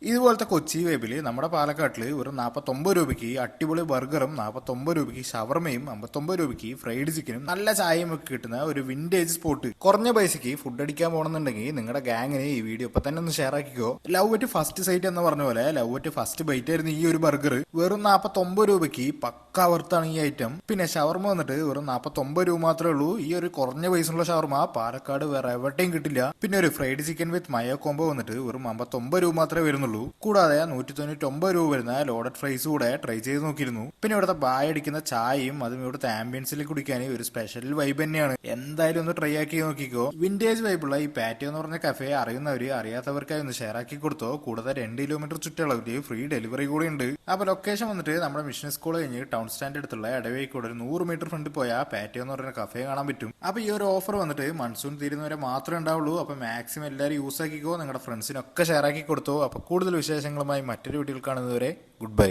ഇതുപോലത്തെ കൊച്ചി വേബിൽ നമ്മുടെ പാലക്കാട്ടിൽ ഒരു 49 രൂപയ്ക്ക് അടിപൊളി ബർഗറും 49 രൂപയ്ക്ക് ഷവർമയും 59 രൂപയ്ക്ക് ഫ്രൈഡ് ചിക്കനും നല്ല ചായയും ഒക്കെ കിട്ടുന്ന ഒരു വിന്റേജ് സ്പോട്ട്. കുറഞ്ഞ പൈസക്ക് ഫുഡ് അടിക്കാൻ പോകണമെന്നുണ്ടെങ്കിൽ നിങ്ങളുടെ ഗാങ്ങിന് ഈ വീഡിയോ ഇപ്പൊ തന്നെ ഒന്ന് ഷെയർ ആക്കിക്കോ. ലവ് അറ്റ് ഫസ്റ്റ് സൈറ്റ് എന്ന് പറഞ്ഞ പോലെ ലവ് അറ്റ് ഫസ്റ്റ് ബൈറ്റ് ആയിരുന്നു ഈ ഒരു ബർഗർ. വെറും 49 രൂപയ്ക്ക് പക്കാ വർത്താണ് ഈ ഐറ്റം. പിന്നെ ഷവർമ വന്നിട്ട് വെറും 49 രൂപ മാത്രമേ ഉള്ളൂ. ഈ ഒരു കുറഞ്ഞ പൈസയുള്ള ഷവർമ പാലക്കാട് വേറെ എവിടെയും കിട്ടില്ല. പിന്നെ ഒരു fried chicken with mayo combo വന്നിട്ട് വെറും 59 രൂപ മാത്രമേ വരുന്നുള്ളൂ. കൂടാതെ 199 രൂപ വരുന്ന ലോഡഡ് ഫ്രൈസ് കൂടെ ട്രൈ ചെയ്ത് നോക്കിയിരുന്നു. പിന്നെ ഇവിടുത്തെ ബായ് അടിക്കുന്ന ചായയും അതും ഇവിടുത്തെ ആംബിയൻസിൽ കുടിക്കാൻ ഒരു സ്പെഷ്യൽ വൈബ് തന്നെയാണ്. എന്തായാലും ഒന്ന് ട്രൈ ആക്കി നോക്കിക്കോ. വിന്റേജ് വൈബുള്ള ഈ പാറ്റിയോ എന്ന് പറഞ്ഞ കഫേ അറിയുന്നവര് അറിയാത്തവർക്കായി ഒന്ന് ഷെയർ ആക്കി കൊടുത്തോ. കൂടാതെ 2 കിലോമീറ്റർ ചുറ്റളവില് ഫ്രീ ഡെലിവറി കൂടെ ഉണ്ട്. അപ്പൊ ലൊക്കേഷൻ വന്നിട്ട് നമ്മുടെ മിഷൻ സ്കൂൾ കഴിഞ്ഞ് ടൗൺ സ്റ്റാൻഡ് അടുത്തുള്ള ഇടവേക്കൂടെ ഒരു 100 മീറ്റർ ഫ്രണ്ട് പോയാൽ പാറ്റിയോ എന്ന് പറഞ്ഞ കഫേ കാണാൻ പറ്റും. അപ്പൊ ഈ ഒരു ഓഫർ വന്നിട്ട് മൺസൂൺ തീരുന്നവരെ മാത്രമേ ഉണ്ടാവുള്ളൂ. അപ്പൊ മാക്സിമം എല്ലാവരും യൂസ് ആക്കിക്കോ. നിങ്ങളുടെ ഫ്രണ്ട്സിനൊക്കെ ഷെയർ ആക്കി കൊടുത്തോ. അപ്പൊ കൂടുതൽ വിശേഷങ്ങളുമായി മറ്റൊരു വീഡിയോയിൽ കാണുന്നതുവരെ ഗുഡ് ബൈ.